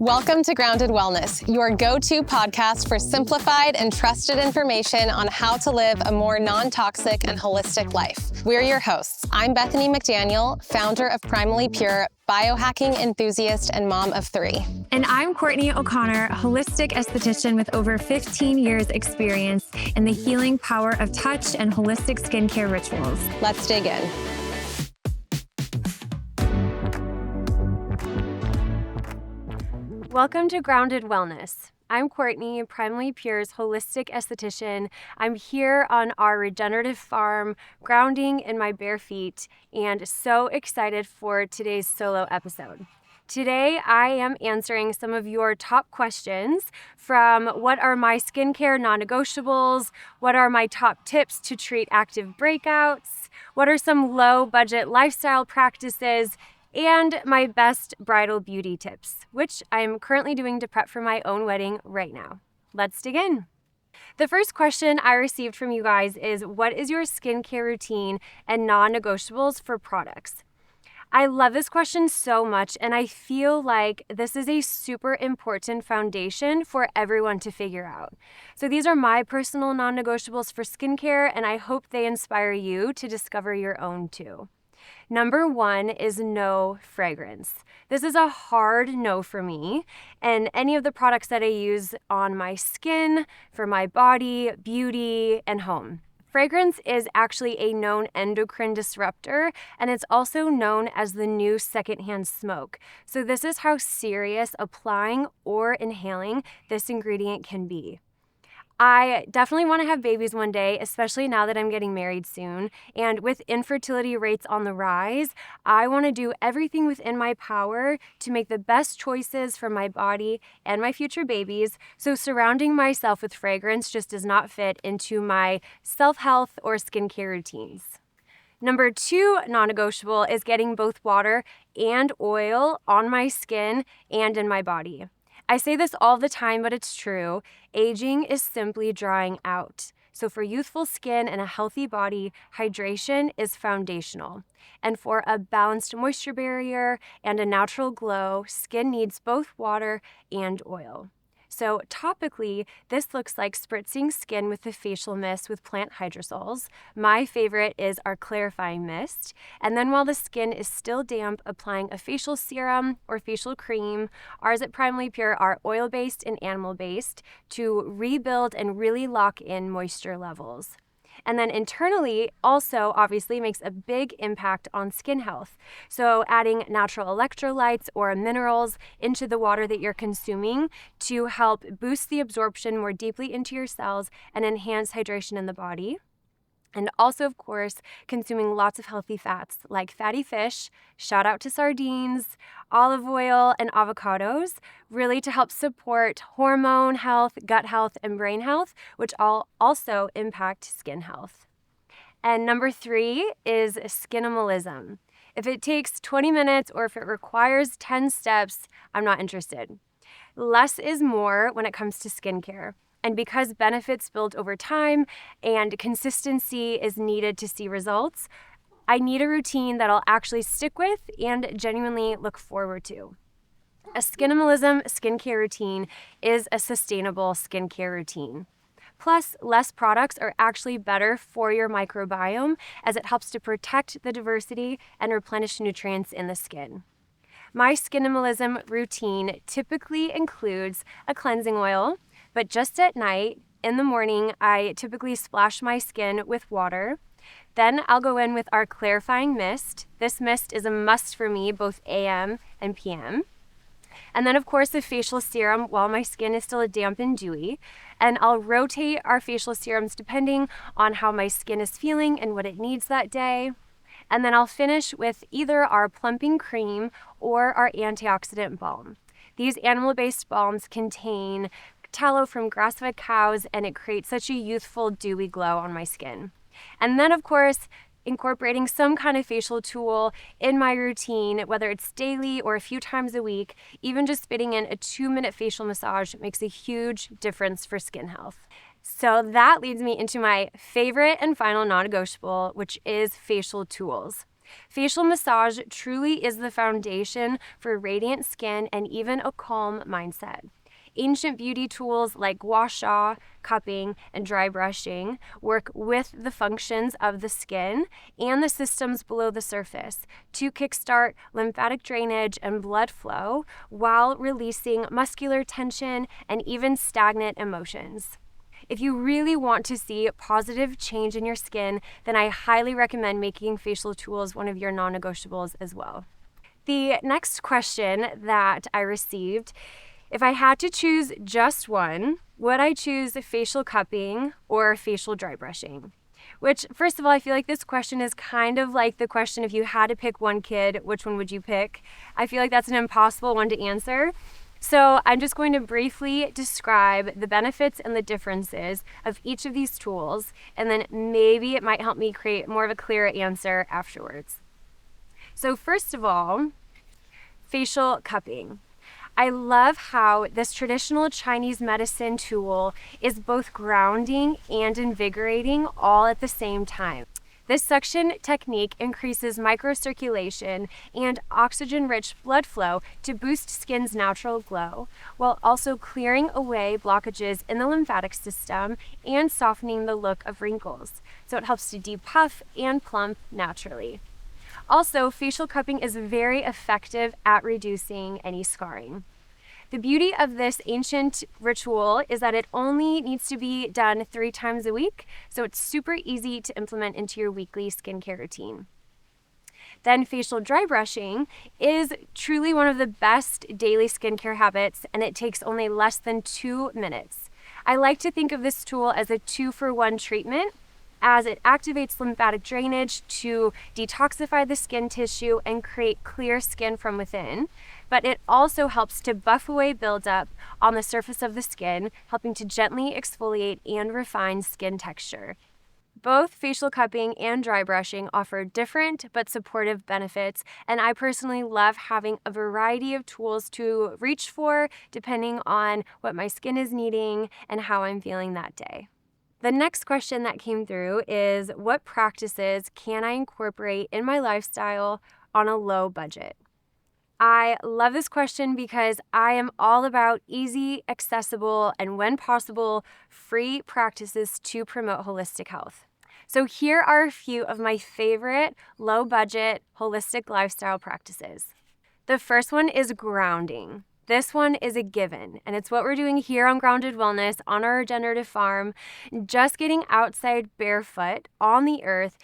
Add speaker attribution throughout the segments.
Speaker 1: Welcome to Grounded Wellness, your go-to podcast for simplified and trusted information on how to live a more non-toxic and holistic life. We're your hosts. I'm Bethany McDaniel, founder of Primally Pure, biohacking enthusiast and mom of 3.
Speaker 2: And I'm Courtney O'Connor, holistic esthetician with over 15 years experience in the healing power of touch and holistic skincare rituals.
Speaker 1: Let's dig in.
Speaker 2: Welcome to Grounded Wellness. I'm Courtney, Primally Pure's holistic esthetician. I'm here on our regenerative farm, grounding in my bare feet, and so excited for today's solo episode. Today, I am answering some of your top questions from what are my skincare non-negotiables, what are my top tips to treat active breakouts, what are some low-budget lifestyle practices, and my best bridal beauty tips, which I'm currently doing to prep for my own wedding right now. Let's dig in. The first question I received from you guys is, what is your skincare routine and non-negotiables for products? I love this question so much, and I feel like this is a super important foundation for everyone to figure out. So these are my personal non-negotiables for skincare, and I hope they inspire you to discover your own too. Number 1 is no fragrance. This is a hard no for me, and any of the products that I use on my skin, for my body, beauty, and home. Fragrance is actually a known endocrine disruptor, and it's also known as the new secondhand smoke. So this is how serious applying or inhaling this ingredient can be. I definitely want to have babies one day, especially now that I'm getting married soon. And with infertility rates on the rise, I want to do everything within my power to make the best choices for my body and my future babies. So surrounding myself with fragrance just does not fit into my self-health or skincare routines. Number 2 non-negotiable is getting both water and oil on my skin and in my body. I say this all the time, but it's true. Aging is simply drying out. So for youthful skin and a healthy body, hydration is foundational. And for a balanced moisture barrier and a natural glow, skin needs both water and oil. So topically, this looks like spritzing skin with the facial mist with plant hydrosols. My favorite is our clarifying mist. And then while the skin is still damp, applying a facial serum or facial cream. Ours at Primally Pure are oil-based and animal-based to rebuild and really lock in moisture levels. And then internally also obviously makes a big impact on skin health. So adding natural electrolytes or minerals into the water that you're consuming to help boost the absorption more deeply into your cells and enhance hydration in the body. And also, of course, consuming lots of healthy fats like fatty fish, shout out to sardines, olive oil, and avocados, really to help support hormone health, gut health, and brain health, which all also impact skin health. And number 3 is skinimalism. If it takes 20 minutes or if it requires 10 steps, I'm not interested. Less is more when it comes to skincare. And because benefits build over time and consistency is needed to see results, I need a routine that I'll actually stick with and genuinely look forward to. A skinimalism skincare routine is a sustainable skincare routine. Plus, less products are actually better for your microbiome as it helps to protect the diversity and replenish nutrients in the skin. My skinimalism routine typically includes a cleansing oil, but just at night. In the morning, I typically splash my skin with water. Then I'll go in with our clarifying mist. This mist is a must for me, both AM and PM. And then, of course, a facial serum while my skin is still damp and dewy. And I'll rotate our facial serums depending on how my skin is feeling and what it needs that day. And then I'll finish with either our plumping cream or our antioxidant balm. These animal-based balms contain tallow from grass-fed cows, and it creates such a youthful, dewy glow on my skin. And then, of course, incorporating some kind of facial tool in my routine, whether it's daily or a few times a week, even just fitting in a 2-minute facial massage makes a huge difference for skin health. So that leads me into my favorite and final non-negotiable, which is facial tools. Facial massage truly is the foundation for radiant skin and even a calm mindset. Ancient beauty tools like gua sha, cupping, and dry brushing work with the functions of the skin and the systems below the surface to kickstart lymphatic drainage and blood flow while releasing muscular tension and even stagnant emotions. If you really want to see positive change in your skin, then I highly recommend making facial tools one of your non-negotiables as well. The next question that I received: if I had to choose just one, would I choose facial cupping or facial dry brushing? Which, first of all, I feel like this question is kind of like the question, if you had to pick one kid, which one would you pick? I feel like that's an impossible one to answer. So I'm just going to briefly describe the benefits and the differences of each of these tools, and then maybe it might help me create more of a clearer answer afterwards. So first of all, facial cupping. I love how this traditional Chinese medicine tool is both grounding and invigorating all at the same time. This suction technique increases microcirculation and oxygen-rich blood flow to boost skin's natural glow, while also clearing away blockages in the lymphatic system and softening the look of wrinkles. So it helps to depuff and plump naturally. Also, facial cupping is very effective at reducing any scarring. The beauty of this ancient ritual is that it only needs to be done 3 times a week, so it's super easy to implement into your weekly skincare routine. Then facial dry brushing is truly one of the best daily skincare habits, and it takes only less than 2 minutes. I like to think of this tool as a 2-for-1 treatment, as it activates lymphatic drainage to detoxify the skin tissue and create clear skin from within. But it also helps to buff away buildup on the surface of the skin, helping to gently exfoliate and refine skin texture. Both facial cupping and dry brushing offer different but supportive benefits, and I personally love having a variety of tools to reach for depending on what my skin is needing and how I'm feeling that day. The next question that came through is, what practices can I incorporate in my lifestyle on a low budget? I love this question because I am all about easy, accessible, and when possible, free practices to promote holistic health. So here are a few of my favorite low-budget holistic lifestyle practices. The first one is grounding. This one is a given, and it's what we're doing here on Grounded Wellness on our regenerative farm. Just getting outside barefoot on the earth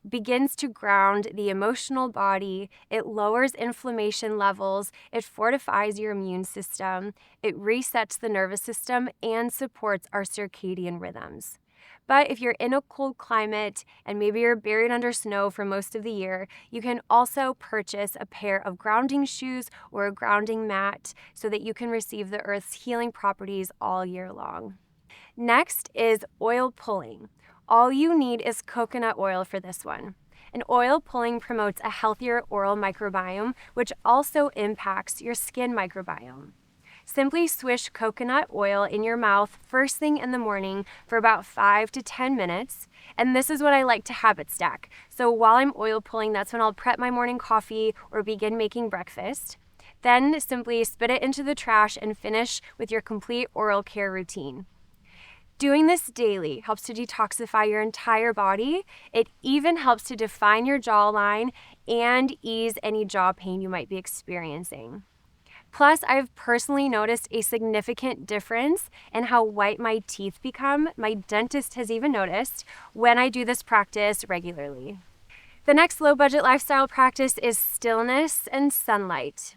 Speaker 2: begins to ground the emotional body. It lowers inflammation levels, it fortifies your immune system, it resets the nervous system, and supports our circadian rhythms. But if you're in a cold climate and maybe you're buried under snow for most of the year, you can also purchase a pair of grounding shoes or a grounding mat so that you can receive the earth's healing properties all year long. Next is oil pulling. All you need is coconut oil for this one. And oil pulling promotes a healthier oral microbiome, which also impacts your skin microbiome. Simply swish coconut oil in your mouth first thing in the morning for about 5 to 10 minutes. And this is what I like to habit stack. So while I'm oil pulling, that's when I'll prep my morning coffee or begin making breakfast. Then simply spit it into the trash and finish with your complete oral care routine. Doing this daily helps to detoxify your entire body. It even helps to define your jawline and ease any jaw pain you might be experiencing. Plus, I've personally noticed a significant difference in how white my teeth become. My dentist has even noticed when I do this practice regularly. The next low-budget lifestyle practice is stillness and sunlight.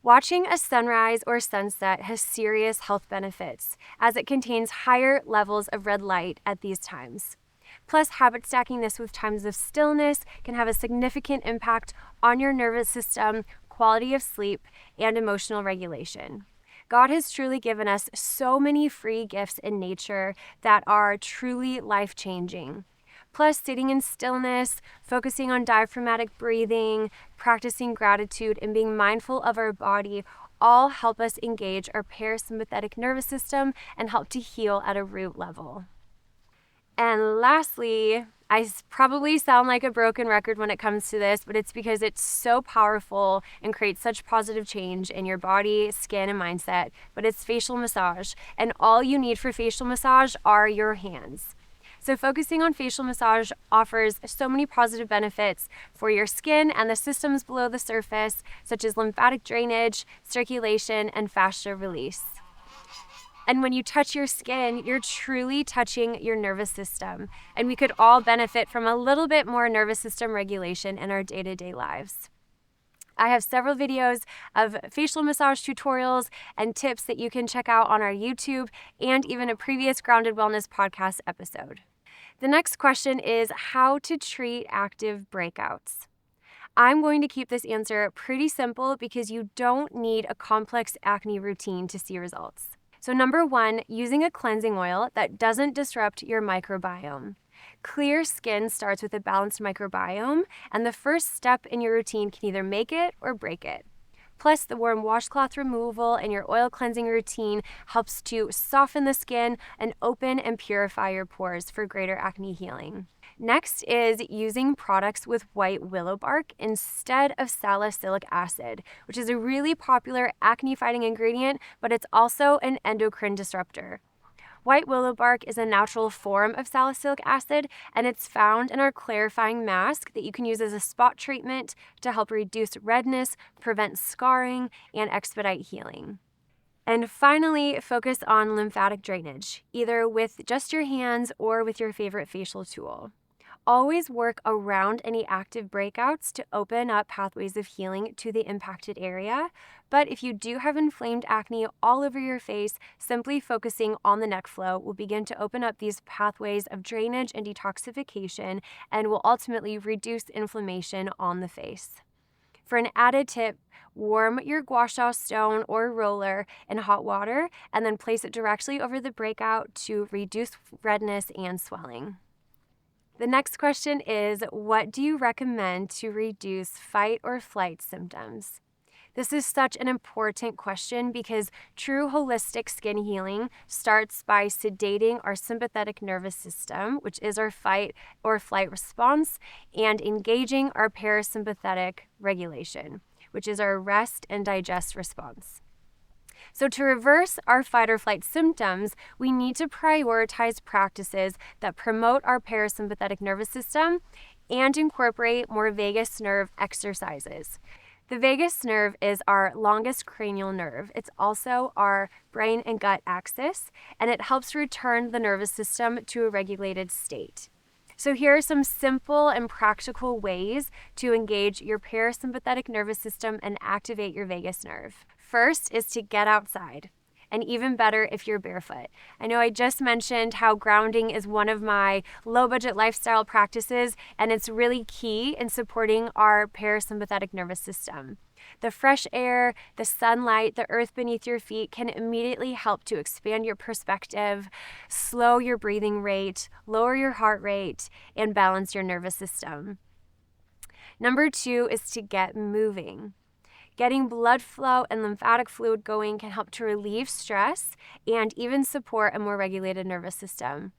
Speaker 2: Watching a sunrise or sunset has serious health benefits, as it contains higher levels of red light at these times. Plus, habit stacking this with times of stillness can have a significant impact on your nervous system, quality of sleep, and emotional regulation. God has truly given us so many free gifts in nature that are truly life-changing. Plus, sitting in stillness, focusing on diaphragmatic breathing, practicing gratitude, and being mindful of our body all help us engage our parasympathetic nervous system and help to heal at a root level. And lastly, I probably sound like a broken record when it comes to this, but it's because it's so powerful and creates such positive change in your body, skin, and mindset. But it's facial massage. And all you need for facial massage are your hands. So focusing on facial massage offers so many positive benefits for your skin and the systems below the surface, such as lymphatic drainage, circulation, and fascia release. And when you touch your skin, you're truly touching your nervous system. And we could all benefit from a little bit more nervous system regulation in our day-to-day lives. I have several videos of facial massage tutorials and tips that you can check out on our YouTube and even a previous Grounded Wellness podcast episode. The next question is how to treat active breakouts. I'm going to keep this answer pretty simple because you don't need a complex acne routine to see results. So number 1, using a cleansing oil that doesn't disrupt your microbiome. Clear skin starts with a balanced microbiome, and the first step in your routine can either make it or break it. Plus, the warm washcloth removal in your oil cleansing routine helps to soften the skin and open and purify your pores for greater acne healing. Next is using products with white willow bark instead of salicylic acid, which is a really popular acne-fighting ingredient, but it's also an endocrine disruptor. White willow bark is a natural form of salicylic acid, and it's found in our clarifying mask that you can use as a spot treatment to help reduce redness, prevent scarring, and expedite healing. And finally, focus on lymphatic drainage, either with just your hands or with your favorite facial tool. Always work around any active breakouts to open up pathways of healing to the impacted area. But if you do have inflamed acne all over your face, simply focusing on the neck flow will begin to open up these pathways of drainage and detoxification and will ultimately reduce inflammation on the face. For an added tip, warm your gua sha stone or roller in hot water and then place it directly over the breakout to reduce redness and swelling. The next question is, what do you recommend to reduce fight or flight symptoms? This is such an important question because true holistic skin healing starts by sedating our sympathetic nervous system, which is our fight or flight response, and engaging our parasympathetic regulation, which is our rest and digest response. So to reverse our fight or flight symptoms, we need to prioritize practices that promote our parasympathetic nervous system and incorporate more vagus nerve exercises. The vagus nerve is our longest cranial nerve. It's also our brain and gut axis, and it helps return the nervous system to a regulated state. So here are some simple and practical ways to engage your parasympathetic nervous system and activate your vagus nerve. First is to get outside, and even better if you're barefoot. I know I just mentioned how grounding is one of my low-budget lifestyle practices, and it's really key in supporting our parasympathetic nervous system. The fresh air, the sunlight, the earth beneath your feet can immediately help to expand your perspective, slow your breathing rate, lower your heart rate, and balance your nervous system. Number 2 is to get moving. Getting blood flow and lymphatic fluid going can help to relieve stress and even support a more regulated nervous system.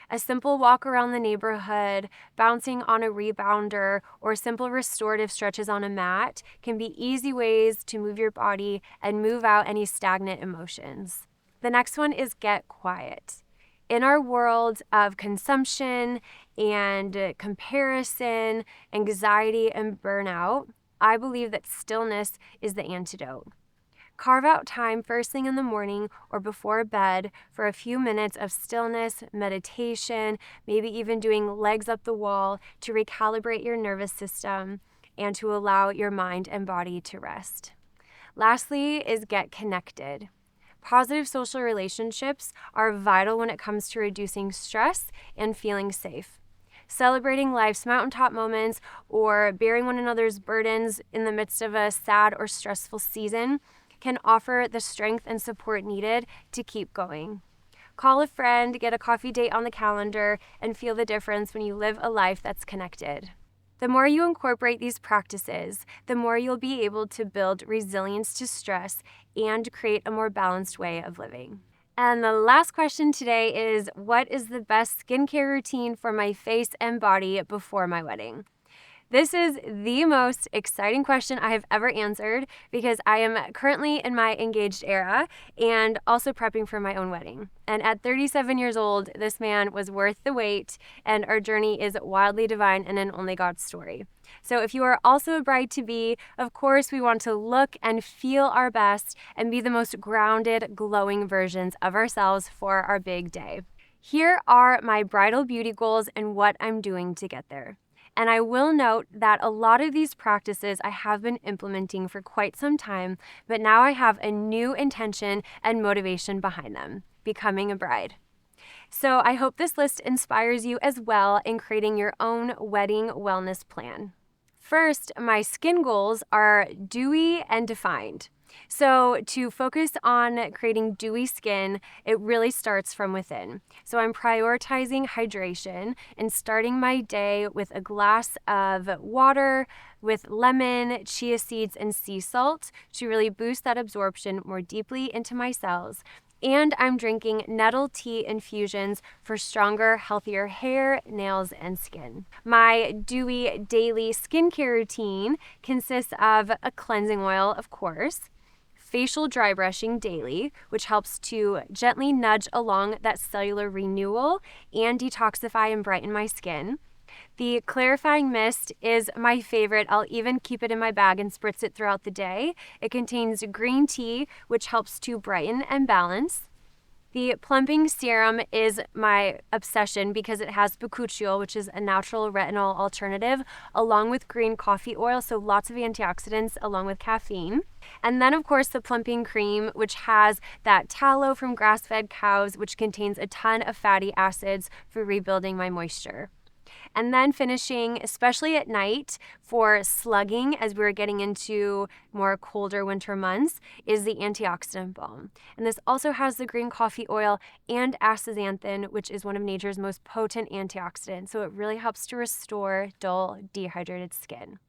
Speaker 2: A simple walk around the neighborhood, bouncing on a rebounder, or simple restorative stretches on a mat can be easy ways to move your body and move out any stagnant emotions. The next one is get quiet. In our world of consumption and comparison, anxiety, and burnout, I believe that stillness is the antidote. Carve out time first thing in the morning or before bed for a few minutes of stillness, meditation, maybe even doing legs up the wall to recalibrate your nervous system and to allow your mind and body to rest. Lastly is get connected. Positive social relationships are vital when it comes to reducing stress and feeling safe. Celebrating life's mountaintop moments or bearing one another's burdens in the midst of a sad or stressful season can offer the strength and support needed to keep going. Call a friend, get a coffee date on the calendar, and feel the difference when you live a life that's connected. The more you incorporate these practices, the more you'll be able to build resilience to stress and create a more balanced way of living. And the last question today is, what is the best skincare routine for my face and body before my wedding? This is the most exciting question I have ever answered because I am currently in my engaged era and also prepping for my own wedding. And at 37 years old, this man was worth the wait, and our journey is wildly divine and an only God story. So if you are also a bride-to-be, of course, we want to look and feel our best and be the most grounded, glowing versions of ourselves for our big day. Here are my bridal beauty goals and what I'm doing to get there. And I will note that a lot of these practices I have been implementing for quite some time, but now I have a new intention and motivation behind them, becoming a bride. So I hope this list inspires you as well in creating your own wedding wellness plan. First, my skin goals are dewy and defined. So to focus on creating dewy skin, it really starts from within. So I'm prioritizing hydration and starting my day with a glass of water with lemon, chia seeds, and sea salt to really boost that absorption more deeply into my cells. And I'm drinking nettle tea infusions for stronger, healthier hair, nails, and skin. My dewy daily skincare routine consists of a cleansing oil, of course, facial dry brushing daily, which helps to gently nudge along that cellular renewal and detoxify and brighten my skin. The clarifying mist is my favorite. I'll even keep it in my bag and spritz it throughout the day. It contains green tea, which helps to brighten and balance. The plumping serum is my obsession because it has bakuchiol, which is a natural retinol alternative, along with green coffee oil, so lots of antioxidants along with caffeine. And then, of course, the plumping cream, which has that tallow from grass-fed cows, which contains a ton of fatty acids for rebuilding my moisture. And then finishing, especially at night for slugging as we're getting into more colder winter months, is the antioxidant balm. And this also has the green coffee oil and astaxanthin, which is one of nature's most potent antioxidants. So it really helps to restore dull, dehydrated skin.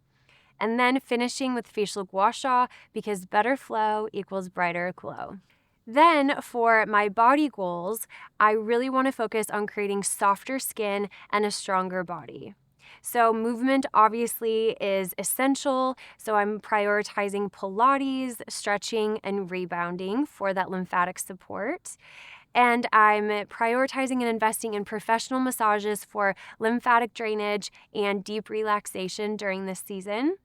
Speaker 2: And then finishing with facial gua sha because better flow equals brighter glow. Then for my body goals, I really want to focus on creating softer skin and a stronger body. So movement obviously is essential. So I'm prioritizing Pilates, stretching, and rebounding for that lymphatic support. And I'm prioritizing and investing in professional massages for lymphatic drainage and deep relaxation during this season.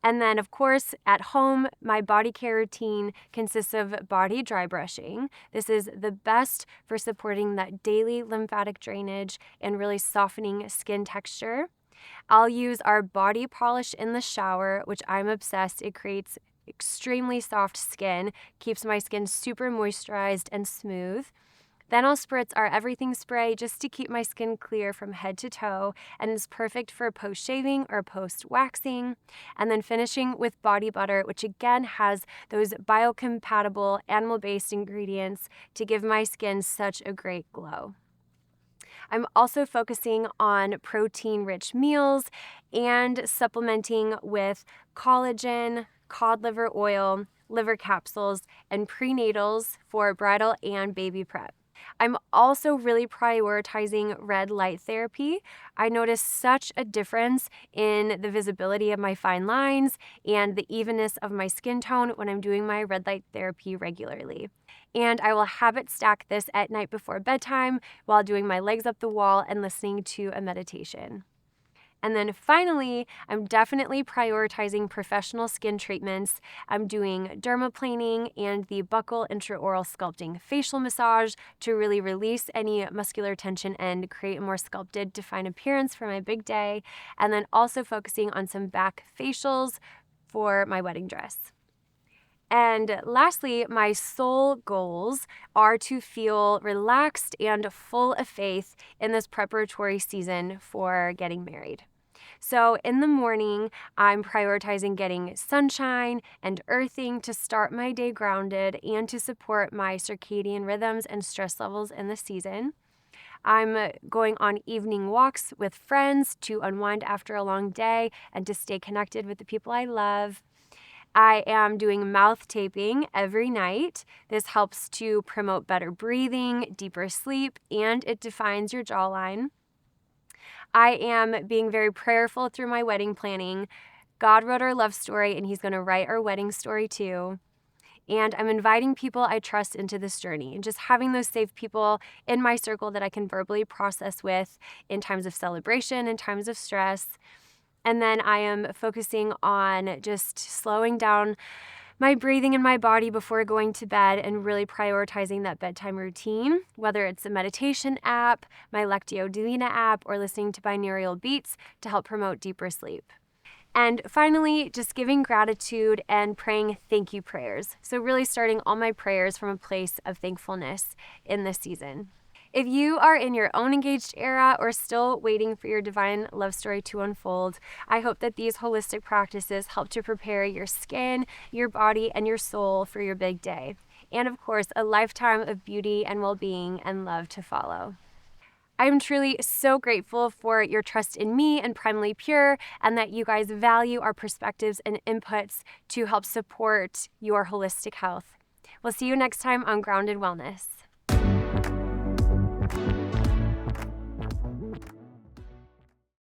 Speaker 2: And then, of course, at home, my body care routine consists of body dry brushing. This is the best for supporting that daily lymphatic drainage and really softening skin texture. I'll use our body polish in the shower, which I'm obsessed. It creates extremely soft skin, keeps my skin super moisturized and smooth. Then I'll spritz our everything spray just to keep my skin clear from head to toe, and it's perfect for post-shaving or post-waxing. And then finishing with body butter, which again has those biocompatible animal-based ingredients to give my skin such a great glow. I'm also focusing on protein-rich meals and supplementing with collagen, cod liver oil, liver capsules, and prenatals for bridal and baby prep. I'm also really prioritizing red light therapy. I notice such a difference in the visibility of my fine lines and the evenness of my skin tone when I'm doing my red light therapy regularly. And I will habit stack this at night before bedtime while doing my legs up the wall and listening to a meditation. And then finally, I'm definitely prioritizing professional skin treatments. I'm doing dermaplaning and the buccal intraoral sculpting facial massage to really release any muscular tension and create a more sculpted, defined appearance for my big day. And then also focusing on some back facials for my wedding dress. And lastly, my soul goals are to feel relaxed and full of faith in this preparatory season for getting married. So in the morning, I'm prioritizing getting sunshine and earthing to start my day grounded and to support my circadian rhythms and stress levels in the season. I'm going on evening walks with friends to unwind after a long day and to stay connected with the people I love. I am doing mouth taping every night. This helps to promote better breathing, deeper sleep, and it defines your jawline. I am being very prayerful through my wedding planning. God wrote our love story, and He's going to write our wedding story too. And I'm inviting people I trust into this journey and just having those safe people in my circle that I can verbally process with in times of celebration and times of stress. And then I am focusing on just slowing down my breathing in my body before going to bed and really prioritizing that bedtime routine, whether it's a meditation app, my Lectio Divina app, or listening to binaural beats to help promote deeper sleep. And finally, just giving gratitude and praying thank you prayers. So really starting all my prayers from a place of thankfulness in this season. If you are in your own engaged era or still waiting for your divine love story to unfold, I hope that these holistic practices help to prepare your skin, your body, and your soul for your big day. And of course, a lifetime of beauty and well-being and love to follow. I'm truly so grateful for your trust in me and Primally Pure, and that you guys value our perspectives and inputs to help support your holistic health. We'll see you next time on Grounded Wellness.